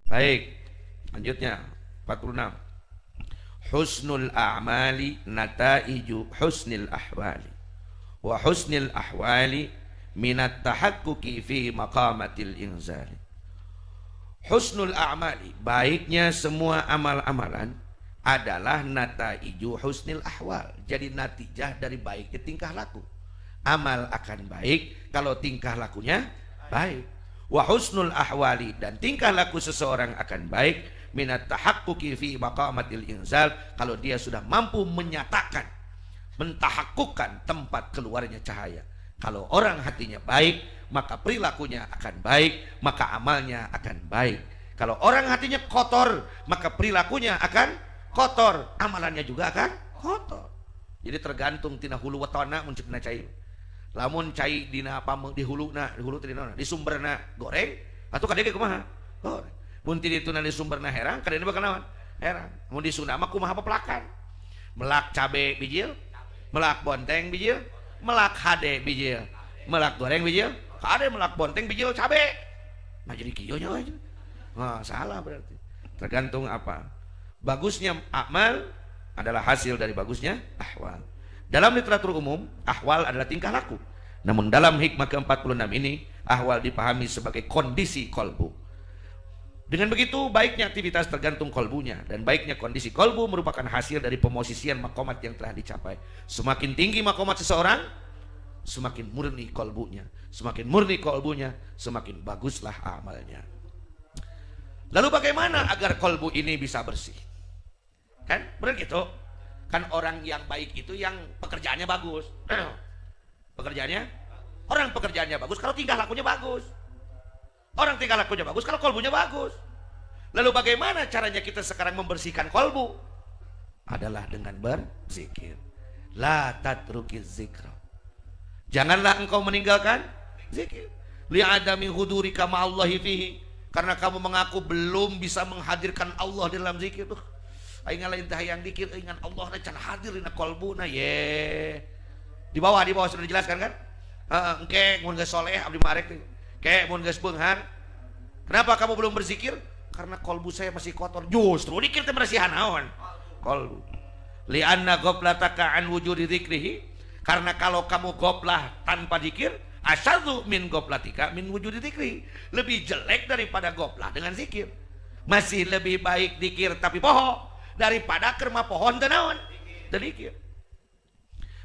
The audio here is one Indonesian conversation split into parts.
Baik, lanjutnya 46. Husnul a'mali nataiju husnil ahwali wa husnil ahwali minat tahakkuki fi maqamatil inzali. Husnul a'mali, baiknya semua amal-amalan adalah nataiju husnil ahwal, jadi natijah dari baiknya tingkah laku. Amal akan baik kalau tingkah lakunya baik. Wa husnul ahwali, dan tingkah laku seseorang akan baik minat tahakkuki fi maqamatil inzal, kalau dia sudah mampu menyatakan, mentahakkukan tempat keluarnya cahaya. Kalau orang hatinya baik, maka perilakunya akan baik, maka amalnya akan baik. Kalau orang hatinya kotor, maka perilakunya akan kotor, amalannya juga akan kotor. Jadi tergantung tina hulu wetona muncul na cai. Lamun cai dina pameng di huluna, di sumberna goreng atau kadege kumaha? Goreng. Mun ti dituna di sumberna herang, kadene bakal naon? Herang. Mun di Sunda mah kumaha pepelakan? Melak cabe bijil, melak bonteng bijil, melak hade bijil, melak goreng bijil, kade melak bonteng bijil cabe. Nah jadi kieu nya aja. Nah, salah berarti. Tergantung apa? Bagusnya amal adalah hasil dari bagusnya ahwal. Dalam literatur umum, ahwal adalah tingkah laku. Namun dalam hikmah ke-46 ini, ahwal dipahami sebagai kondisi kolbu. Dengan begitu, baiknya aktivitas tergantung kolbunya, dan baiknya kondisi kolbu merupakan hasil dari pemosisian makomat yang telah dicapai. Semakin tinggi makomat seseorang, semakin murni kolbunya. Semakin murni kolbunya, semakin baguslah amalnya. Lalu bagaimana agar kolbu ini bisa bersih? Kan benar gitu. Kan orang yang baik itu yang pekerjaannya bagus. Orang pekerjaannya bagus kalau tingkah lakunya bagus. Orang tingkah lakunya bagus kalau kolbunya bagus. Lalu bagaimana caranya kita sekarang membersihkan kolbu? Adalah dengan berzikir. La tatrukiz zikra. Janganlah engkau meninggalkan zikir. Li'adami hudurika ma'allahi fihi. Karena kamu mengaku belum bisa menghadirkan Allah dalam zikir tuh. Aing lain tah yang dikir ingan Allah na can hadir dina qalbuna ye. Di bawah sudah dijelaskan kan? Engke mun geus soleh abdi marek teh. Ke mun geus beunghar. Kenapa kamu belum berzikir? Karena kolbu saya masih kotor. Justru dikir teh bersihan naon? Kolbu. Li anna ghaflataka an wujudi dzikrihi. Karena kalau kamu goplah tanpa zikir, asyadzu min ghaflatika min wujudi dzikri. Lebih jelek daripada goplah dengan zikir. Masih lebih baik zikir tapi poho daripada kerma pohon tenawan sedikit.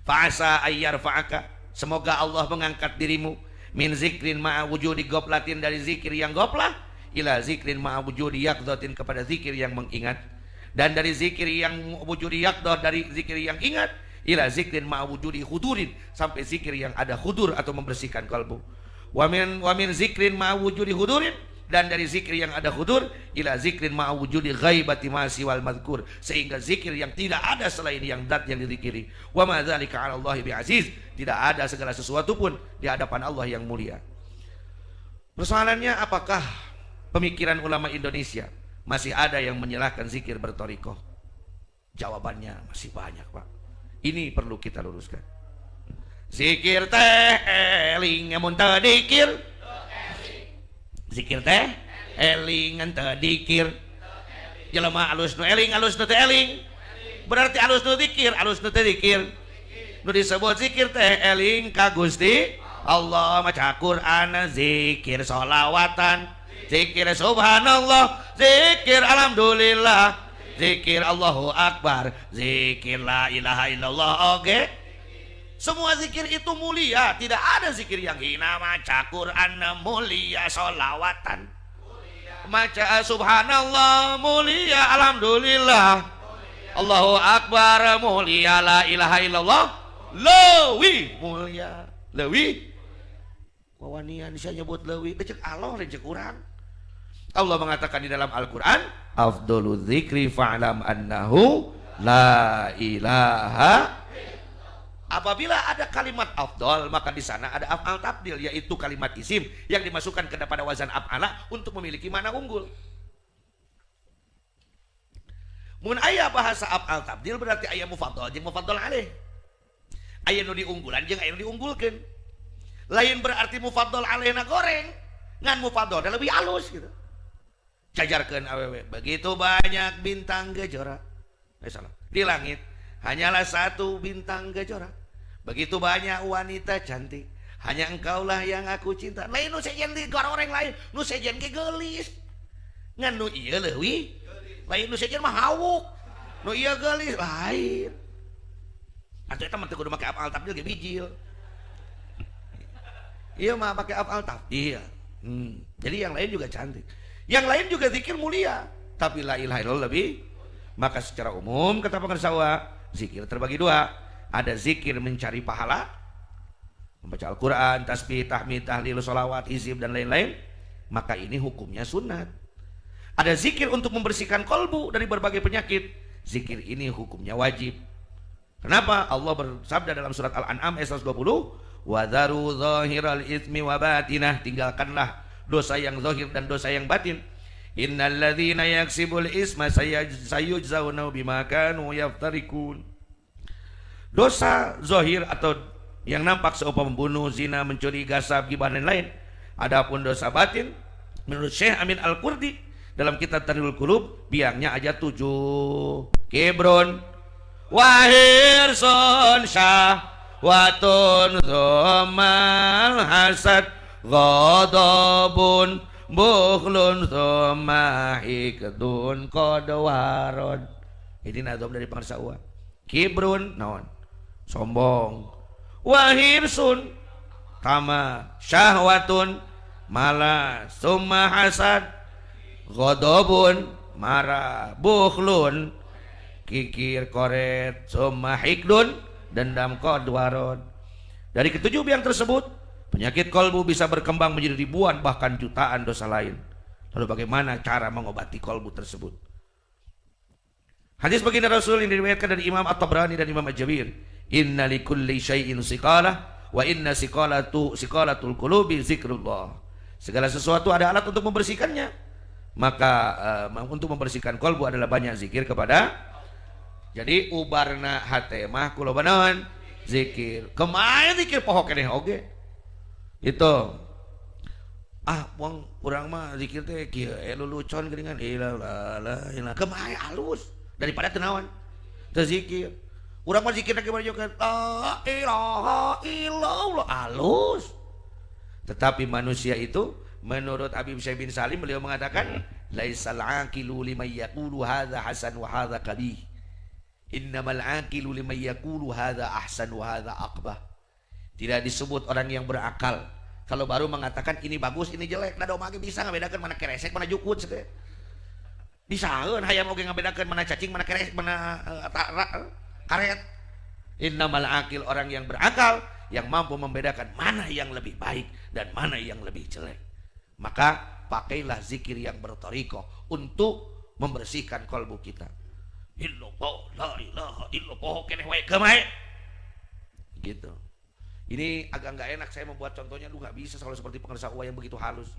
Fa'asa ayyar fa'aka, semoga Allah mengangkat dirimu min zikrin ma'a wujudi goflatin, dari zikir yang goplah ila zikrin ma'a wujudi yaqdatin, kepada zikir yang mengingat, dan dari zikir yang wujudi yaqdah, dari zikir yang ingat, ila zikrin ma'a wujudi hudurin, sampai zikir yang ada hudur atau membersihkan kalbu. Wa min zikrin ma'a wujudi hudurin, dan dari zikir yang ada hudur ila zikrin ma'a wujudi ghaibati ma siwal madhkur, sehingga zikir yang tidak ada selain yang dat yang dizikiri. Wa ma dzalika 'ala Allahi bi'aziz, tidak ada segala sesuatu pun di hadapan Allah yang mulia. Persoalannya, apakah pemikiran ulama Indonesia masih ada yang menyalahkan zikir bertorikoh? Jawabannya masih banyak, Pak. Ini perlu kita luruskan. Zikir teh eling mun teu dikir, zikir teh elingan teu dikir. Jelema alus nu eling, alus nu teu eling. Berarti alus nu dikir, alus nu teu dikir. Nu disebut zikir teh eling ka Gusti Allah, maca Quran, zikir sholawatan, zikir subhanallah, zikir alhamdulillah, zikir Allahu Akbar, zikir la ilaha illallah. Oke. Semua zikir itu mulia, tidak ada zikir yang hina. Maca Quran mulia, sholawatan maca subhanallah mulia, alhamdulillah, Allahu Akbar mulia, la ilaha illallah lewi mulia. Lewi wawanian saya nyebut lewi, cek Allah cek urang. Allah mengatakan di dalam Al-Quran, afdolu dzikri fa'lam annahu la ilaha. Apabila ada kalimat afdol, maka di sana ada af'al tabdil, yaitu kalimat isim yang dimasukkan kepada wazan af'ala untuk memiliki makna unggul. Mun aya bahasa af'al tabdil berarti aya mufaddal jeung mufaddal alaih. Aya nu diunggulan jeung aya nu diunggulkeun. Lain berarti mufaddal alaihna goreng, ngan mufaddal lebih halus gitu. Jajarkan awewe. Begitu banyak bintang gejora. Salah. Di langit hanyalah satu bintang gejora. Begitu banyak wanita cantik. Hanya engkaulah yang aku cinta. Lain nu sejen di orang lain. Nu sejen ke gelis. Ngan nu iya leuwih. Lain nu sejen mah hawuk. Nu iya gelis lain. Atuh eta mah teu kudu make afal tafdil ge bijil. Iya mah pakai afal taf. Iya. Jadi yang lain juga cantik. Yang lain juga zikir mulia. Tapi la ilaha illallah lebih. Maka secara umum kata pengarsawa, zikir terbagi dua. Ada zikir mencari pahala, membaca Al-Quran, tasbih, tahmid, tahlil, sholawat, hizib dan lain-lain. Maka ini hukumnya sunat. Ada zikir untuk membersihkan kolbu dari berbagai penyakit. Zikir ini hukumnya wajib. Kenapa? Allah bersabda dalam surat Al-An'am ayat 120, "Wadharu zahiral itsmi wa batinah." Tinggalkanlah dosa yang zahir dan dosa yang batin. Innal ladzina yaksibul isma sayujzauna bima kanu yaftarikun. Dosa zahir atau yang nampak seumpama membunuh, zina, mencuri, gasab, ghibah dan lain. Adapun dosa batin menurut Syekh Amin Al-Qurdi dalam kitab Tarihul Qulub biangnya aja 7. Kibron wahirsun syahwatun thumal hasad ghadabun bukhlun thumma hikdun qadwarod. Ini nazam dari pengarsawa. Kibrun naon? Sombong. Wahirsun tama, syahwatun malas, summa hasad, ghadabun marah, bukhlun kikir koret, summa hikdun dendam qadwarod. Dari ketujuh biang tersebut penyakit kolbu bisa berkembang menjadi ribuan bahkan jutaan dosa lain. Lalu bagaimana cara mengobati kolbu tersebut? Hadis baginda Rasul yang diriwayatkan dari Imam At-Tabrani dan Imam Al-Jabir. Inna likulli syai'in siqalah wa inna siqalatul qulubi zikrullah. Segala sesuatu ada alat untuk membersihkannya. Maka untuk membersihkan kolbu adalah banyak zikir kepada. Jadi ubarna hate mah kula banaon zikir. Kemae zikir poho keneh oge. Itu wong urang mah zikir teh kieu lelucon geuningan ilah kemae alus daripada tenawan teu zikir. Urang mah zikirna ge bajokeun la ilaha illallah alus. Tetapi manusia itu menurut Habib Syekh bin Salim beliau mengatakan laisal aqilu liman yaqulu hadza hasan wa hadza qabih. Innamal aqilu liman yaqulu hadza ahsan wa hadza aqbah. Tidak disebut orang yang berakal kalau baru mengatakan ini bagus, ini jelek. Nah domage bisa ngabedakeun mana keresek, mana jukut segala. Bisaeun hayang oge ngabedakeun mana cacing, mana keresek, mana karet. Innamal aqil, orang yang berakal yang mampu membedakan mana yang lebih baik dan mana yang lebih jelek. Maka pakailah zikir yang bertoriko untuk membersihkan kolbu kita. Illallah la ilaha illallah keneh wae kemae. Gitu. Ini agak nggak enak saya membuat contohnya, lu nggak bisa kalau seperti pengarsawa yang begitu halus.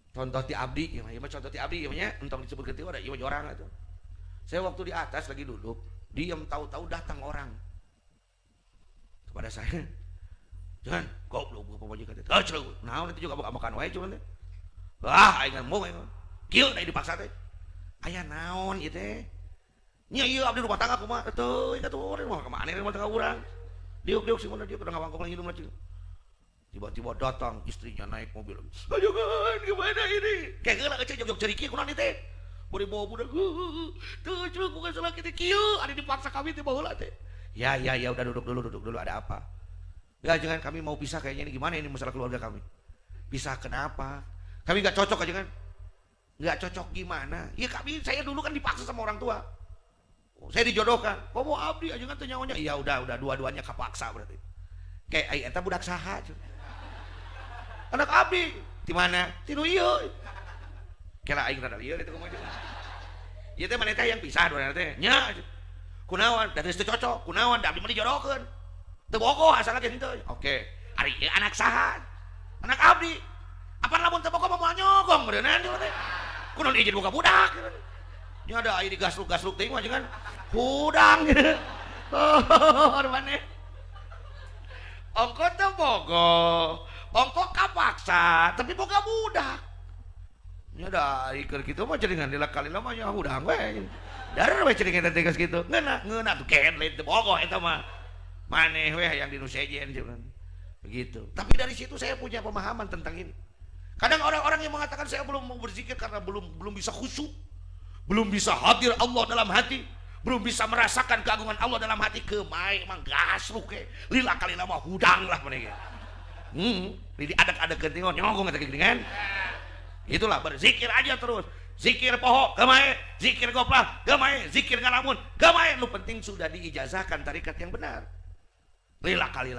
Contoh ti abdi, ya mah contoh ti abdi, ya entong disebut ketika ada iya orang itu. Saya waktu di atas lagi duduk, diam tahu-tahu datang orang kepada saya. Jangan, goblok buka pemajikan itu. Ah, celuk. Nah, nanti juga makan wae cuman teh. Aing mau kieu da dipaksa teh. Aya naon ieu teh? Nya ieu abdi rumah tangga kumaha teh? Eta tuh urang mah kemana rumah tangga urang. Diuk-diuk sih mana dia udah ngawangkong lagi hidung lagi. Tiba-tiba datang istrinya naik mobil. Ayo kan gimana ini? Kayak geula kecil jog-jog ceriki kunaon teh. Bari bawa budak. Tuh celuk bukan salah kita kieu, ada dipaksa kami teh baheula teh. Ya udah duduk dulu ada apa? Ya jangan kami mau pisah kayaknya ini gimana ini masalah keluarga kami. Pisah kenapa? Kami enggak cocok aja kan? Enggak cocok gimana? Ya saya dulu kan dipaksa sama orang tua. Saya dijodohkan, kok mau abdi aja kan nyawanya. Iya udah dua-duanya kapaksa berarti. Kayak eta budak saha. Anak abdi di mana? Tinu ieu. Kela aing rada lieur itu kumaha. Ieu teh maneh teh yang pisah dua teh. Nya. Kunaon? Da teu cocok. Kunaon? Da abdi mah dijodohkeun. Teu bogoh asal lagi henteu. Oke. Ari ieu anak saha? Anak abdi. Apa lamun teu bogoh mah nyogong beuneunan teh. Kunaon izin boga budak. Ini ada air di gasluk ting aja kan hudang gitu. Oh mana ongko tuh bogo ongko kapaksa tapi boga budak nya da ikeur kitu mah cedengan lila kali lama nya udang we dar we cedengan teh geus kitu ngeuna tuh kehen lain teu bogoh eta mah maneh we yang dinu sejen begitu. Tapi dari situ saya punya pemahaman tentang ini. Kadang orang-orang yang mengatakan saya belum mau berzikir karena belum bisa khusyuk, belum bisa hadir Allah dalam hati, belum bisa merasakan keagungan Allah dalam hati, kemae emang gasruk ke lila kali lama hudang lah mereka. Jadi adak-adak gentingon nyongong kata gini. Itulah berzikir aja terus. Zikir poho, kemae, zikir goplah, kemae, zikir ngalamun, kemae. Lu penting sudah diijazahkan tarikat yang benar. Lila kali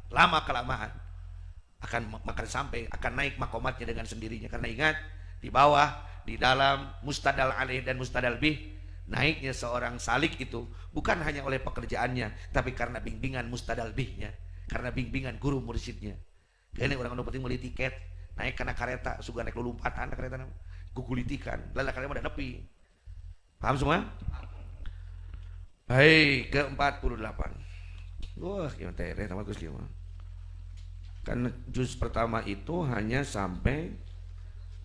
lama kelamaan akan sampai akan naik makomatnya dengan sendirinya. Karena ingat, di bawah, di dalam mustadal alaih dan mustadal bih, naiknya seorang salik itu bukan hanya oleh pekerjaannya, tapi karena bimbingan mustadal bihnya, karena bimbingan guru mursyidnya. Kayaknya orang anu penting beli tiket naik karena kereta suka naik lompatan kereta gugulitikan lala kalian ada nepi. Paham semua? Baik, ke-48. Wah, gimana teh tamat geus kieu mah. Kan juz pertama itu hanya sampai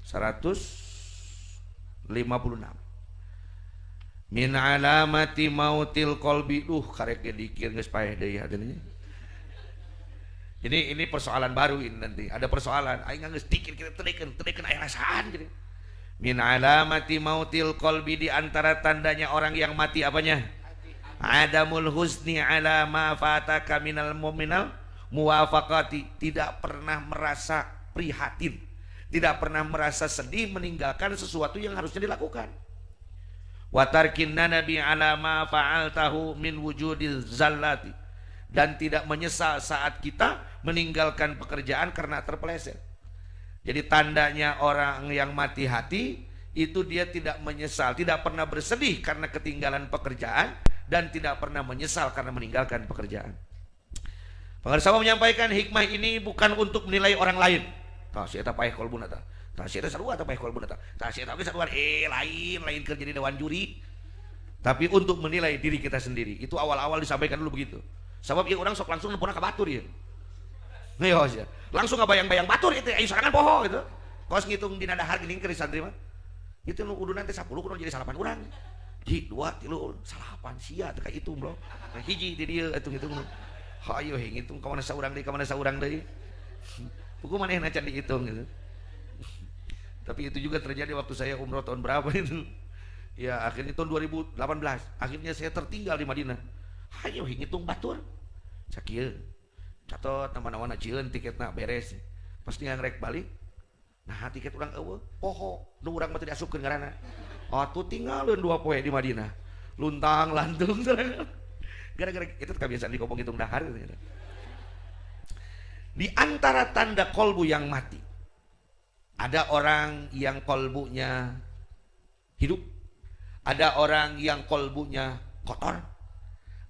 156. Min alamati mautil qalbi, karek dikir geus paeh deui hadinya. Ini persoalan baru ini nanti. Ada persoalan, aing geus dikir kita teudekeun aya rasaan gitu. Min alamati mautil qalbi, di antara tandanya orang yang mati apanya? Adamul husni ala ma fataka minal muwafaqati, tidak pernah merasa prihatin, tidak pernah merasa sedih meninggalkan sesuatu yang harusnya dilakukan. Wa tarkin nabi ala ma fa'altahu min wujudil zallati, dan tidak menyesal saat kita meninggalkan pekerjaan karena terpeleset. Jadi tandanya orang yang mati hati itu dia tidak menyesal, tidak pernah bersedih karena ketinggalan pekerjaan, dan tidak pernah menyesal karena meninggalkan pekerjaan. Pengarsawa menyampaikan hikmah ini bukan untuk menilai orang lain. Tah si eta paeh kolbuna tah. Tah si eta sarua tah paeh kolbuna tah. Tah si eta ge saruan lain keur jadi dewan juri. Tapi untuk menilai diri kita sendiri. Itu awal-awal disampaikan dulu begitu. Sebab ieu urang sok langsung nempuna ka batur ieu. Ngeuh sia. Langsung ngabayang-bayang batur itu ayo sorangan poho gitu. Kos ngitung dina dahar geuning keur santri mah. Itu nu uduna teh 10 kudu jadi 8 urang. Ji 2 3 8 sia teh ka itu bro. Nah hiji di dieu hitung-hitung. Hayo ngitung ka mana saurang deui. Buku manehna can dihitung gitu. Tapi itu juga terjadi waktu saya umroh tahun berapa itu. Ya akhirnya tahun 2018. Akhirnya saya tertinggal di Madinah. Hayo ngitung batur. Cak ieu. Catot nama-nama cieun tiketna beres. Pas tinggal rek balik. Nah tiket urang eueuh poho. Nu urang mah teu diasupkeun ngaranna. Atuh tinggalin 2 poe di Madinah. Luntang lantung gara-gara itu kebiasaan dikopong hitung dahar gitu. Di antara tanda kolbu yang mati, ada orang yang kolbunya hidup, ada orang yang kolbunya kotor,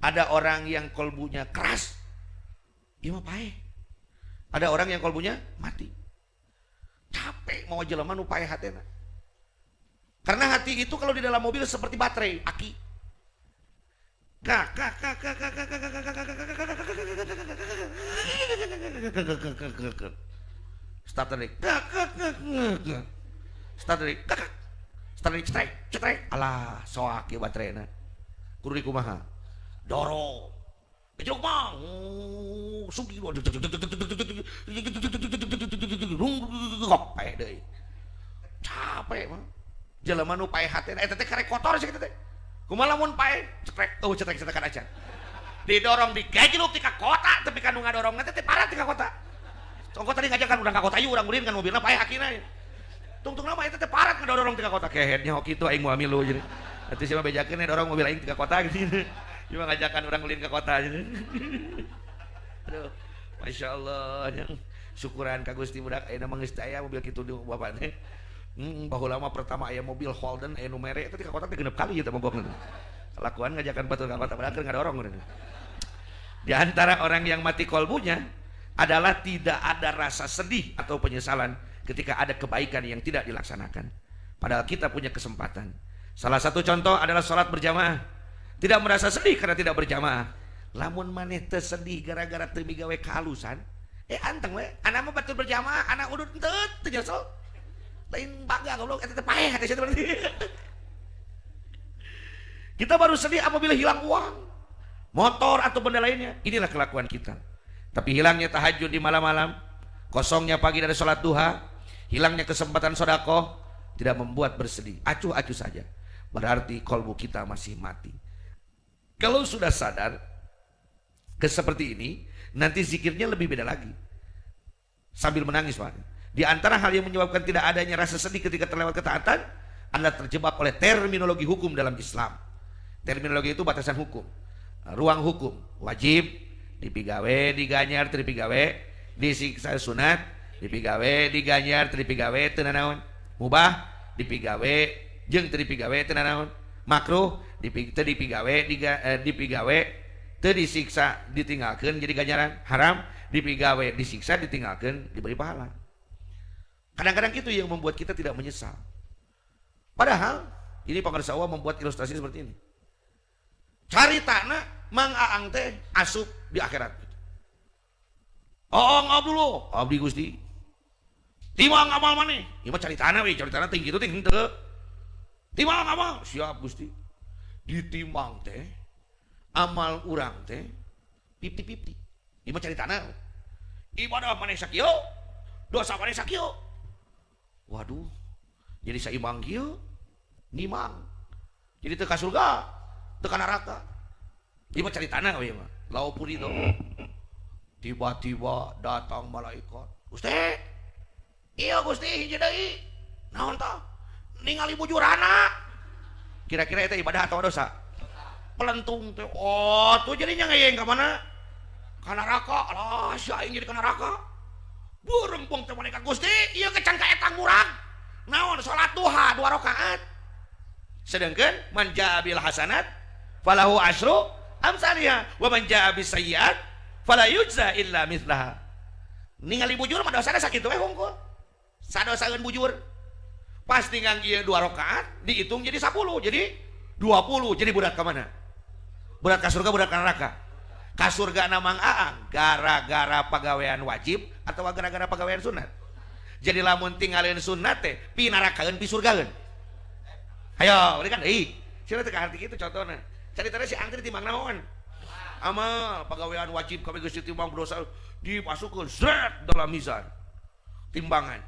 ada orang yang kolbunya keras. Ieu mah paeh. Ada orang yang kolbunya mati. Capek mau jelema nu paeh hatena. Karena hati itu kalau di dalam mobil seperti baterai, aki. Cetrek. Alah, soak ieu baterena. Kudu dikumaha? Doro. Gejuk mah. Sugi. Paeh deui. Capek mah. Jelema nu paeh hatena eta teh karek kotor sih kitu teh. Kumaha lamun paeh cetrek aja. Didorong digajluk ti ka kota, tapi kan nu ngadorong teh parah ti ka kota. Songko tadi ngajakan urang ka kota ieu urang ulin kan mobilna paeh hakina. Tungtung nama eta teh parah ngadorong ti ka kota. Kehetnya hok kitu aing moal milu jadi. Atuh sia mah bejakeun dorong mobil aing ti ka kota gitu. Ieu mah ngajakan urang ulin ka kota gitu. Aduh, Masya Allah yang syukuran ka Gusti budak ayeuna mah geus aya mobil kitu di bapak teh. Bahula lama pertama aya mobil Holden aya nu mere eta ti ka kota teh genep kali eta mogokna. Kelakuan ngajakan batur ka kota padahal ngadorong urang. Di antara orang yang mati kolbunya adalah tidak ada rasa sedih atau penyesalan ketika ada kebaikan yang tidak dilaksanakan. Padahal kita punya kesempatan. Salah satu contoh adalah sholat berjamaah. Tidak merasa sedih karena tidak berjamaah. Lamun maneh teu sedih gara-gara teu migawe kahalusan, anteng we, anak mah batur berjamaah, anak udut teu nyesel. lain bangga goblok eta teh paeh teh berarti. Kita baru sedih apabila hilang uang, motor atau benda lainnya. Inilah kelakuan kita. Tapi hilangnya tahajud di malam-malam, kosongnya pagi dari sholat duha, hilangnya kesempatan sedekah tidak membuat bersedih. Acuh-acuh saja. Berarti kolbu kita masih mati. Kalau sudah sadar ke seperti ini, nanti zikirnya lebih beda lagi. Sambil menangis, Pak. Di antara hal yang menyebabkan tidak adanya rasa sedih ketika terlewat ketaatan adalah terjebak oleh terminologi hukum dalam Islam. Terminologi itu batasan hukum, ruang hukum, wajib, dipigawe, diganyar, tripigawe, disiksa sunat, dipigawe, diganyar, tripigawe, teu nanaon, mubah, dipigawe, jeung tripigawe, teu nanaon, makruh, dipigawe, dipigawe, teu disiksa, ditinggalkeun jadi ganjaran, haram, dipigawe, disiksa, ditinggalkeun diberi pahala. Kadang-kadang itu yang membuat kita tidak menyesal. Padahal ini pengarsa Allah membuat ilustrasi seperti ini. Caritana Mang Aang teh asup di akhirat. Oh ngabdulu, abdi Gusti. Timang amal maneh. Ieu mah caritana we, caritana teh kitu teh henteu. Timang amal, siap Gusti. Ditimang teh amal urang teh 50-50. Ieu mah caritana. Ibadah maneh sakieu, dosa maneh sakieu. Waduh, jadi saimbang kieu, nimang. Jadi teu ka surga, teu ka neraka. Ieu mah caritana we mah. Laupun itu. Tiba-tiba datang malaikat. Gusti, iya Gusti hiji deui. Naon tah? Ningali bujurana. Kira-kira itu ibadah atau dosa? Pelentung teh. Oh, tuh jadinya ngayeng ka mana? Ka neraka. Alah, si aing jadi ka neraka. Burembung teh malaikat Gusti, ieu kecan ka eta murang. Naon salat duha 2 rakaat. Sedangkan man jaa bil hasanat falahu asyru amsalihha wa man jaa bis sayyi'at fala yujza illa mithlaha. Ningali bujur mah dosana sakitu we hungkul. Sadosaeun bujur. Pas tinggal ieu 2 rakaat dihitung jadi 10, jadi 20. Jadi budak ka mana? Budak ka surga, budak ka neraka? Ka surga na Mang Aang gara-gara pagawean wajib atau gara-gara pagawean sunat. Jadi lamun tinggalin sunat teh pinarakaeun pi surgaeun. Hayo, ini kan deui. Cenah teh ka arti kitu contohna. Caritana si Aang teh ditimbang naon? Amal pagawean wajib ka Gusti timbang dosa dipasukeun zret dalam mizan. Timbangan.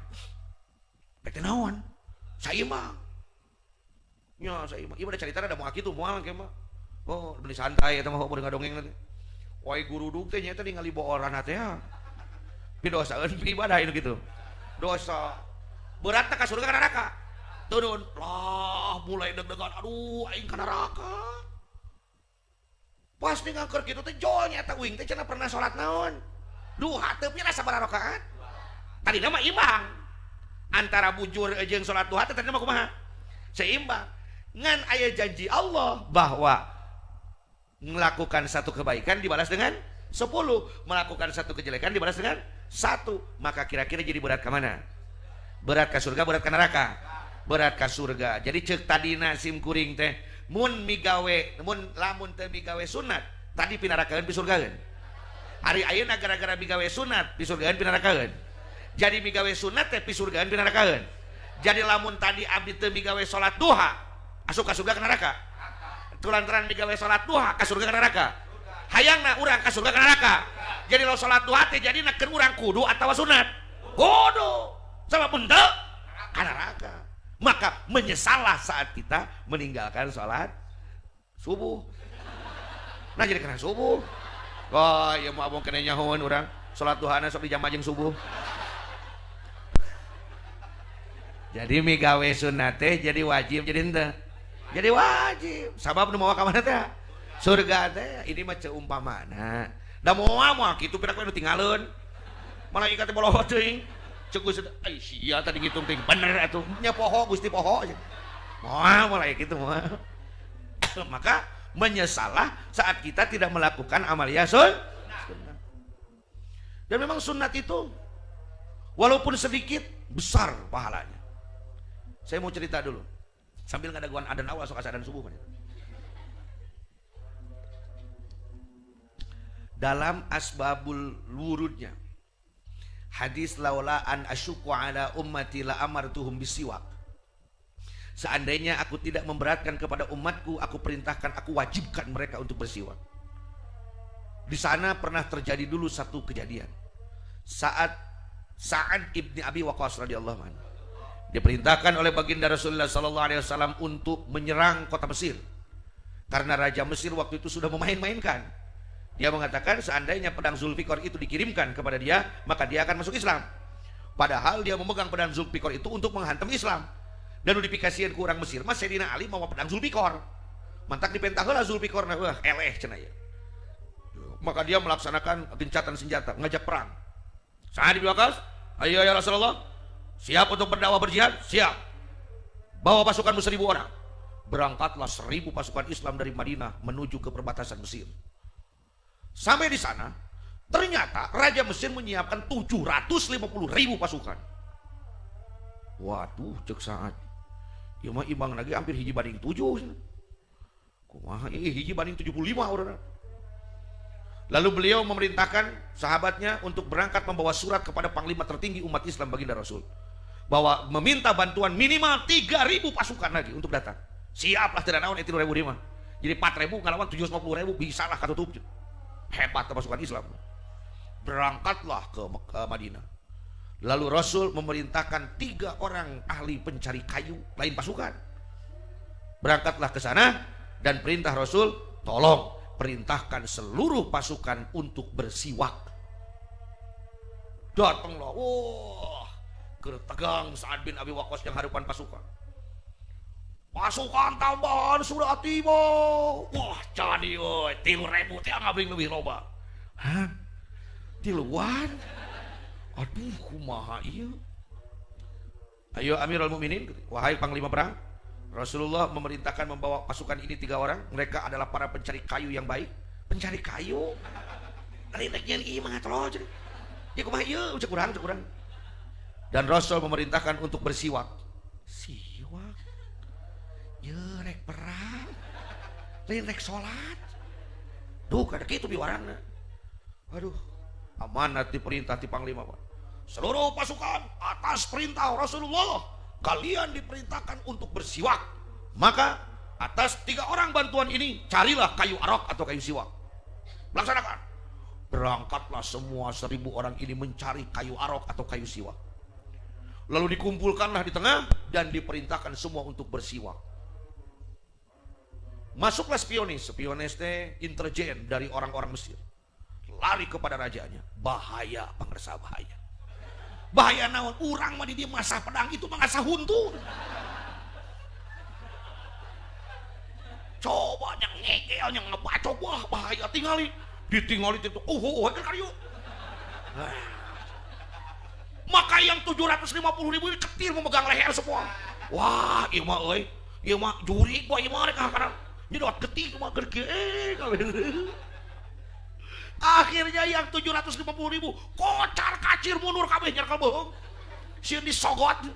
Teh naon? Saimbang. Nya saimbang. Ieu da caritana da moal kitu moal ke mah. Oh, beli santai eta mah beureung ngadongeng nanti. Wai guru dug teh nyaeta ningali boorana teh ya. Pidosaeun ibadah itu gitu. Dosa berat ka surga ka neraka. Turun lah mulai deg-degan, aduh aing ka neraka. Pas ninggalkeun kitu teh jol nyaeta uing teh cenah pernah salat naon. Duha teu pira sabaraha rakaat. Tadina mah imbang. Antara bujur jeung salat duha teh tadina mah kumaha? Seimbang. Ngan aya janji Allah bahwa melakukan satu kebaikan dibalas dengan 10, melakukan satu kejelekan dibalas dengan 1. Maka kira-kira jadi berat ke mana? Berat ke surga, berat ke neraka? Berat ke surga. Jadi cek tadina sim kuring teh mun migawe, mun lamun teh migawe sunat tadi pinarakaeun pi surgaeun. Hari ayeuna gara-gara migawe sunat pi surgaeun pinarakaeun. Jadi migawe sunat teh pi surgaeun pinarakaeun. Jadi lamun tadi abdi teu migawe salat duha asup ka surga ke neraka. Tulantaran digawe salat duha ka surga ka neraka. Hayangna urang ka surga ka neraka. Jadi lo salat duha teh jadi nakeun urang kudu atawa sunat? Kudu. Sabab mun teu ka neraka. Maka menyesallah saat kita meninggalkan salat subuh. Nah jadi kena subuh. Oh, ya mau abang kena nyahoan urang salat duhana sok dijama jeung subuh. Jadi migawe sunat teh jadi wajib jadi henteu. Jadi wajib. Sabab nu mawa ka mana teh? Surga teh. Ini mah ceumpamana. Da moal mah kitu pira nu tinggalin. Malaikat teh boloho teuing. Ceuk Gusti, ai sia tadi ngitung teh bener atuh. Nya poho Gusti poho. Moal malaikat kitu moal. Maka menyesallah saat kita tidak melakukan amalia sunnah. Dan memang sunat itu walaupun sedikit besar pahalanya. Saya mau cerita dulu. Sambil ngadaguan adan awal sok adan subuh. Dalam asbabul wurudnya Hadis laula an asyuqqa ala ummati la amartuhum bisiwak. Seandainya aku tidak memberatkan kepada umatku, aku perintahkan, aku wajibkan mereka untuk bersiwak. Di sana pernah terjadi dulu satu kejadian. Saat Sa'ad ibni Abi Waqqas radhiyallahu anhu diperintahkan oleh baginda Rasulullah sallallahu alaihi wasallam untuk menyerang kota Mesir. Karena raja Mesir waktu itu sudah memain-mainkan. Dia mengatakan seandainya pedang Zulfikar itu dikirimkan kepada dia, maka dia akan masuk Islam. Padahal dia memegang pedang Zulfikar itu untuk menghantam Islam. Dan notifikasian ke orang Mesir, Mas Sayyidina Ali mau pedang Zulfikar. Mantak dipentah heula Zulfikar, wah eleh cenah ya. Maka dia melaksanakan gencatan senjata, ngajak perang. Sa'ad bin Waqqas, ayo ya Rasulullah, siap untuk berdakwah berjihad? Siap. Bawa pasukanmu 1.000 orang. Berangkatlah 1.000 pasukan Islam dari Madinah menuju ke perbatasan Mesir. Sampai di sana, ternyata Raja Mesir menyiapkan 750.000 pasukan. Waduh, cek Sa'ad. Ya mah imbang lagi hampir hiji banding 7. Kumaha hiji banding 75 orang. Lalu beliau memerintahkan sahabatnya untuk berangkat membawa surat kepada panglima tertinggi umat Islam baginda Rasul, bahwa meminta bantuan minimal 3.000 pasukan lagi untuk datang. Siaplah tidak naon itu 3.000 mah. Jadi 4.000 ngalawan 750.000 bisalah katutup. Hebat pasukan Islam. Berangkatlah ke Madinah. Lalu Rasul memerintahkan 3 orang ahli pencari kayu lain pasukan. Berangkatlah ke sana dan perintah Rasul, tolong perintahkan seluruh pasukan untuk bersiwak. Datanglah, wah, tegang Sa'ad bin Abi Waqqas yang hadapan pasukan. Pasukan tambahan sudah tiba. Wah, jadi 3.000 teh ngabing lebih loba. Hah? 3.000? Aduh, kumaha iya. Ayo Amirul Mukminin, wahai panglima perang, Rasulullah memerintahkan membawa pasukan ini 3 orang. Mereka adalah para pencari kayu yang baik. Pencari kayu? Rineknya ieu mah terus. Ya kumaha ieu, cek urang. Dan Rasul memerintahkan untuk bersiwak. Siwak? Ya rek perang. Lain rek salat. Duh, kada kitu biwarana. Aduh, amanat diperintah di panglima, Pak. Seluruh pasukan atas perintah Rasulullah, kalian diperintahkan untuk bersiwak. Maka atas 3 orang bantuan ini carilah kayu arok atau kayu siwak. Laksanakan. Berangkatlah semua 1.000 orang ini mencari kayu arok atau kayu siwak. Lalu dikumpulkanlah di tengah dan diperintahkan semua untuk bersiwak. Masuklah spionis teh intelijen dari orang-orang Mesir. Lari kepada rajanya. Bahaya, pangresa bahaya. Bahaya naon, urang mah di dia masa pedang itu mah ngasa huntu. Coba yang ngegel, yang ngebacok, wah bahaya tingali. Ditingali itu, kan kayu. Maka yang 750.000 ini ketir memegang leher semua. Wah, iya mah euy. Iya mah jurig gua, iya mah rek karena nyedot ketik mah gerge. Akhirnya yang 750.000 kocar kacir mundur kabeh nyarkal bohong. Sieun disogot.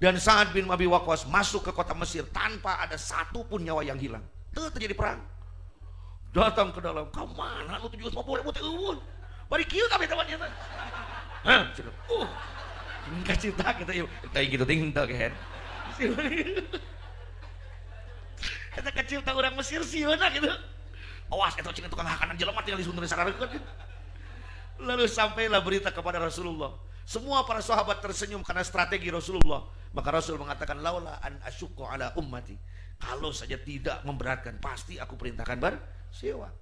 Dan Sa'ad bin Abi Waqqas masuk ke kota Mesir tanpa ada satu pun nyawa yang hilang. Teu terjadi perang. Datang ke dalam, ka mana lu 750.000 teh eueun. Bari kieu kabeh teh nya. Hah, cenah. Kacita kita ieu. Teh kitu ting teu kan. Eta kecil teh urang Mesir sieuna gitu. Awas itu cing tukang hakanan jelema tinggal disunteun sararekeun. Lalu sampailah berita kepada Rasulullah. Semua para sahabat tersenyum karena strategi Rasulullah. Maka Rasul mengatakan laula an asyuqqa ala ummati. Kalau saja tidak memberatkan, pasti aku perintahkan bersiwak.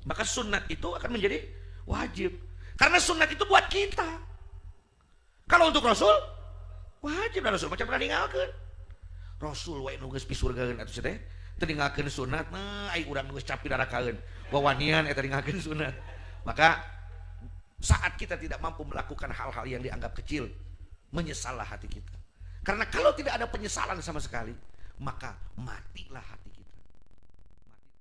Maka sunat itu akan menjadi wajib. Karena sunat itu buat kita. Kalau untuk Rasul wajib, dan Rasul macam pernah ninggalkeun. Rasul wae nu geus pisurgaeun atuh teh. Teringakeun sunat, nah ai urang geus capi darakaeun. Wawanian eta teringakeun sunat. Maka saat kita tidak mampu melakukan hal-hal yang dianggap kecil, menyesallah hati kita. Karena kalau tidak ada penyesalan sama sekali, maka matilah hati kita.